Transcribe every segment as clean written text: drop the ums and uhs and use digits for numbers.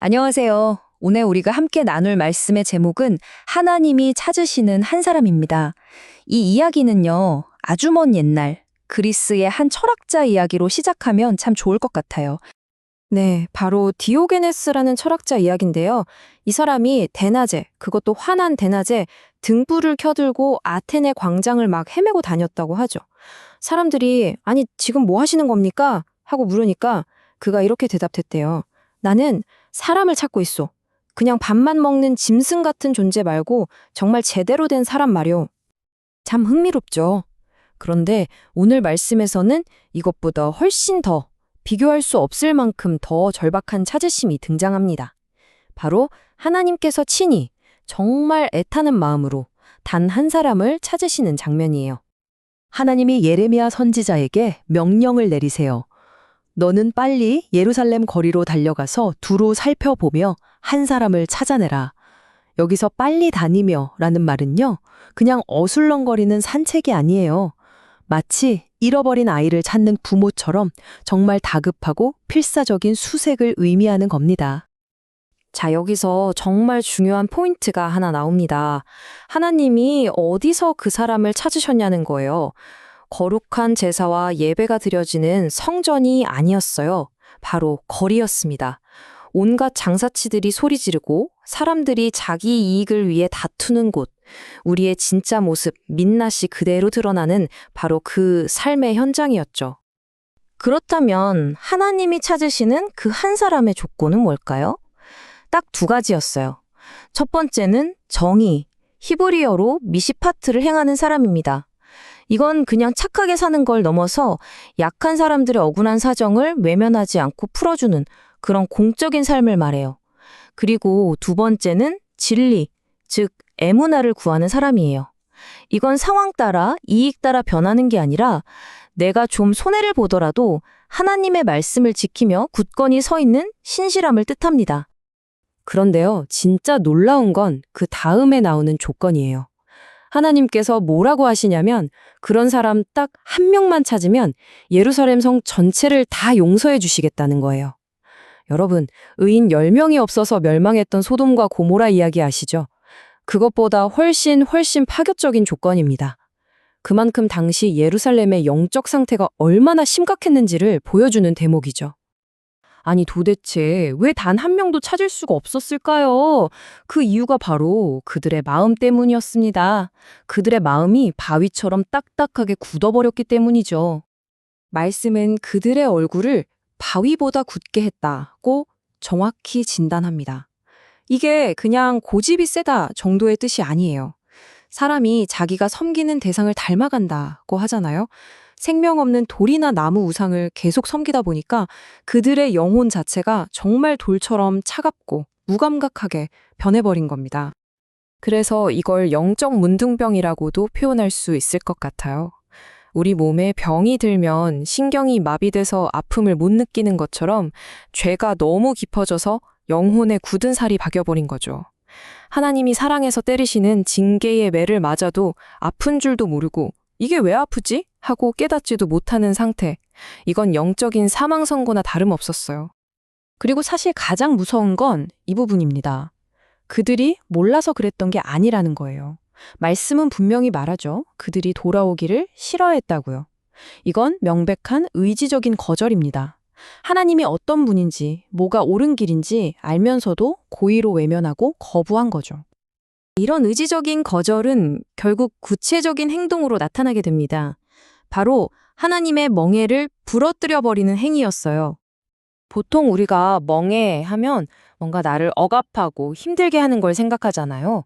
안녕하세요. 오늘 우리가 함께 나눌 말씀의 제목은 하나님이 찾으시는 한 사람입니다. 이 이야기는요, 아주 먼 옛날 그리스의 한 철학자 이야기로 시작하면 참 좋을 것 같아요. 네, 바로 디오게네스라는 철학자 이야기인데요. 이 사람이 대낮에, 그것도 환한 대낮에 등불을 켜들고 아테네 광장을 막 헤매고 다녔다고 하죠. 사람들이 아니 지금 뭐 하시는 겁니까? 하고 물으니까 그가 이렇게 대답했대요. 나는 사람을 찾고 있어. 그냥 밥만 먹는 짐승 같은 존재 말고 정말 제대로 된 사람 말이오. 참 흥미롭죠. 그런데 오늘 말씀에서는 이것보다 훨씬 더 비교할 수 없을 만큼 더 절박한 찾으심이 등장합니다. 바로 하나님께서 친히 정말 애타는 마음으로 단 한 사람을 찾으시는 장면이에요. 하나님이 예레미야 선지자에게 명령을 내리세요. 너는 빨리 예루살렘 거리로 달려가서 두루 살펴보며 한 사람을 찾아내라. 여기서 빨리 다니며 라는 말은요, 그냥 어술렁거리는 산책이 아니에요. 마치 잃어버린 아이를 찾는 부모처럼 정말 다급하고 필사적인 수색을 의미하는 겁니다. 자, 여기서 정말 중요한 포인트가 하나 나옵니다. 하나님이 어디서 그 사람을 찾으셨냐는 거예요. 거룩한 제사와 예배가 드려지는 성전이 아니었어요. 바로 거리였습니다. 온갖 장사치들이 소리 지르고 사람들이 자기 이익을 위해 다투는 곳, 우리의 진짜 모습, 민낯이 그대로 드러나는 바로 그 삶의 현장이었죠. 그렇다면 하나님이 찾으시는 그 한 사람의 조건은 뭘까요? 딱 두 가지였어요. 첫 번째는 정의, 히브리어로 미시파트를 행하는 사람입니다. 이건 그냥 착하게 사는 걸 넘어서 약한 사람들의 억울한 사정을 외면하지 않고 풀어주는 그런 공적인 삶을 말해요. 그리고 두 번째는 진리, 즉 에무나를 구하는 사람이에요. 이건 상황 따라 이익 따라 변하는 게 아니라 내가 좀 손해를 보더라도 하나님의 말씀을 지키며 굳건히 서 있는 신실함을 뜻합니다. 그런데요, 진짜 놀라운 건 그 다음에 나오는 조건이에요. 하나님께서 뭐라고 하시냐면 그런 사람 딱 한 명만 찾으면 예루살렘 성 전체를 다 용서해 주시겠다는 거예요. 여러분, 의인 10명이 없어서 멸망했던 소돔과 고모라 이야기 아시죠? 그것보다 훨씬 파격적인 조건입니다. 그만큼 당시 예루살렘의 영적 상태가 얼마나 심각했는지를 보여주는 대목이죠. 아니 도대체 왜 단 한 명도 찾을 수가 없었을까요? 그 이유가 바로 그들의 마음 때문이었습니다. 그들의 마음이 바위처럼 딱딱하게 굳어버렸기 때문이죠. 말씀은 그들의 얼굴을 바위보다 굳게 했다고 정확히 진단합니다. 이게 그냥 고집이 세다 정도의 뜻이 아니에요. 사람이 자기가 섬기는 대상을 닮아간다고 하잖아요. 생명 없는 돌이나 나무 우상을 계속 섬기다 보니까 그들의 영혼 자체가 정말 돌처럼 차갑고 무감각하게 변해버린 겁니다. 그래서 이걸 영적 문둥병이라고도 표현할 수 있을 것 같아요. 우리 몸에 병이 들면 신경이 마비돼서 아픔을 못 느끼는 것처럼 죄가 너무 깊어져서 영혼에 굳은 살이 박여버린 거죠. 하나님이 사랑해서 때리시는 징계의 매를 맞아도 아픈 줄도 모르고 이게 왜 아프지? 하고 깨닫지도 못하는 상태. 이건 영적인 사망 선고나 다름없었어요. 그리고 사실 가장 무서운 건 이 부분입니다. 그들이 몰라서 그랬던 게 아니라는 거예요. 말씀은 분명히 말하죠. 그들이 돌아오기를 싫어했다고요. 이건 명백한 의지적인 거절입니다. 하나님이 어떤 분인지, 뭐가 옳은 길인지 알면서도 고의로 외면하고 거부한 거죠. 이런 의지적인 거절은 결국 구체적인 행동으로 나타나게 됩니다. 바로 하나님의 멍에를 부러뜨려버리는 행위였어요. 보통 우리가 멍에 하면 뭔가 나를 억압하고 힘들게 하는 걸 생각하잖아요.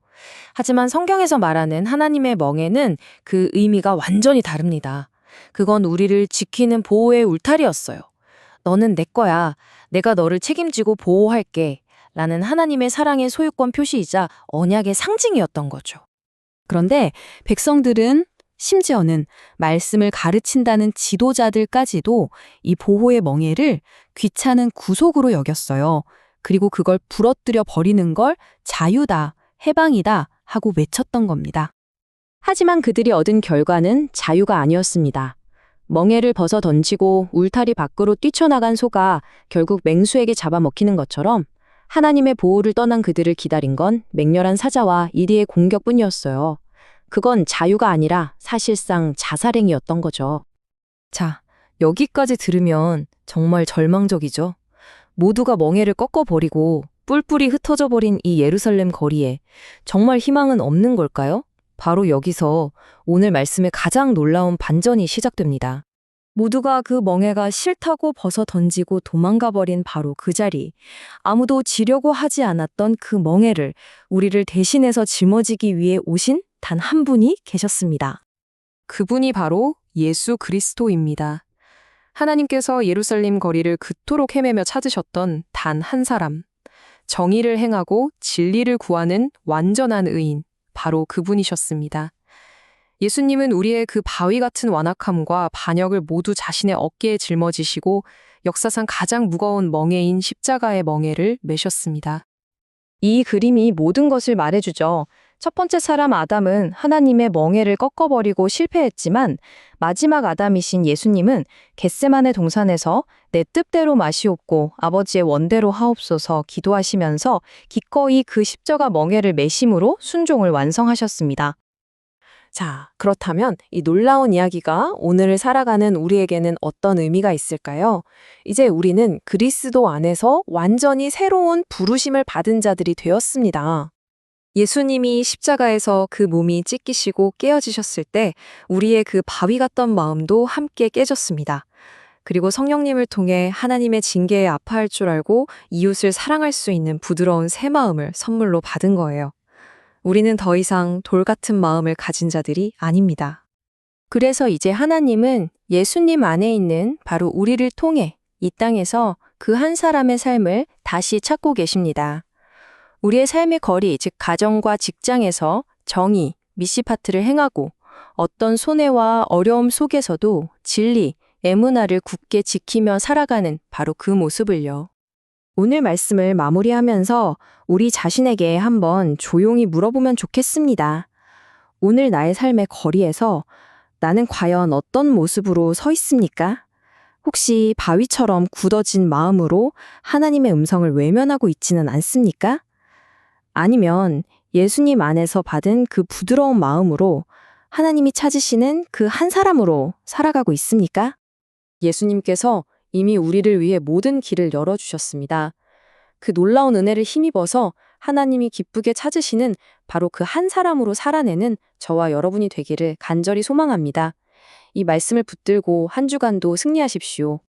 하지만 성경에서 말하는 하나님의 멍에는 그 의미가 완전히 다릅니다. 그건 우리를 지키는 보호의 울타리였어요. 너는 내 거야. 내가 너를 책임지고 보호할게. 라는 하나님의 사랑의 소유권 표시이자 언약의 상징이었던 거죠. 그런데 백성들은 심지어는 말씀을 가르친다는 지도자들까지도 이 보호의 멍에를 귀찮은 구속으로 여겼어요. 그리고 그걸 부러뜨려 버리는 걸 자유다, 해방이다 하고 외쳤던 겁니다. 하지만 그들이 얻은 결과는 자유가 아니었습니다. 멍에를 벗어 던지고 울타리 밖으로 뛰쳐나간 소가 결국 맹수에게 잡아먹히는 것처럼 하나님의 보호를 떠난 그들을 기다린 건 맹렬한 사자와 이리의 공격뿐이었어요. 그건 자유가 아니라 사실상 자살행위였던 거죠. 자, 여기까지 들으면 정말 절망적이죠. 모두가 멍에를 꺾어버리고 뿔뿔이 흩어져 버린 이 예루살렘 거리에 정말 희망은 없는 걸까요? 바로 여기서 오늘 말씀의 가장 놀라운 반전이 시작됩니다. 모두가 그 멍에가 싫다고 벗어 던지고 도망가 버린 바로 그 자리. 아무도 지려고 하지 않았던 그 멍에를 우리를 대신해서 짊어지기 위해 오신 단 한 분이 계셨습니다. 그분이 바로 예수 그리스도입니다. 하나님께서 예루살렘 거리를 그토록 헤매며 찾으셨던 단 한 사람. 정의를 행하고 진리를 구하는 완전한 의인. 바로 그분이셨습니다. 예수님은 우리의 그 바위 같은 완악함과 반역을 모두 자신의 어깨에 짊어지시고 역사상 가장 무거운 멍에인 십자가의 멍에를 메셨습니다. 이 그림이 모든 것을 말해주죠. 첫 번째 사람 아담은 하나님의 멍에를 꺾어버리고 실패했지만 마지막 아담이신 예수님은 겟세마네 동산에서 내 뜻대로 마시옵고 아버지의 원대로 하옵소서 기도하시면서 기꺼이 그 십자가 멍에를 메심으로 순종을 완성하셨습니다. 자, 그렇다면 이 놀라운 이야기가 오늘을 살아가는 우리에게는 어떤 의미가 있을까요? 이제 우리는 그리스도 안에서 완전히 새로운 부르심을 받은 자들이 되었습니다. 예수님이 십자가에서 그 몸이 찢기시고 깨어지셨을 때 우리의 그 바위 같던 마음도 함께 깨졌습니다. 그리고 성령님을 통해 하나님의 징계에 아파할 줄 알고 이웃을 사랑할 수 있는 부드러운 새 마음을 선물로 받은 거예요. 우리는 더 이상 돌 같은 마음을 가진 자들이 아닙니다. 그래서 이제 하나님은 예수님 안에 있는 바로 우리를 통해 이 땅에서 그 한 사람의 삶을 다시 찾고 계십니다. 우리의 삶의 거리, 즉 가정과 직장에서 정의, 미시파트를 행하고 어떤 손해와 어려움 속에서도 진리, 에무나를 굳게 지키며 살아가는 바로 그 모습을요. 오늘 말씀을 마무리하면서 우리 자신에게 한번 조용히 물어보면 좋겠습니다. 오늘 나의 삶의 거리에서 나는 과연 어떤 모습으로 서 있습니까? 혹시 바위처럼 굳어진 마음으로 하나님의 음성을 외면하고 있지는 않습니까? 아니면 예수님 안에서 받은 그 부드러운 마음으로 하나님이 찾으시는 그 한 사람으로 살아가고 있습니까? 예수님께서 이미 우리를 위해 모든 길을 열어주셨습니다. 그 놀라운 은혜를 힘입어서 하나님이 기쁘게 찾으시는 바로 그 한 사람으로 살아내는 저와 여러분이 되기를 간절히 소망합니다. 이 말씀을 붙들고 한 주간도 승리하십시오.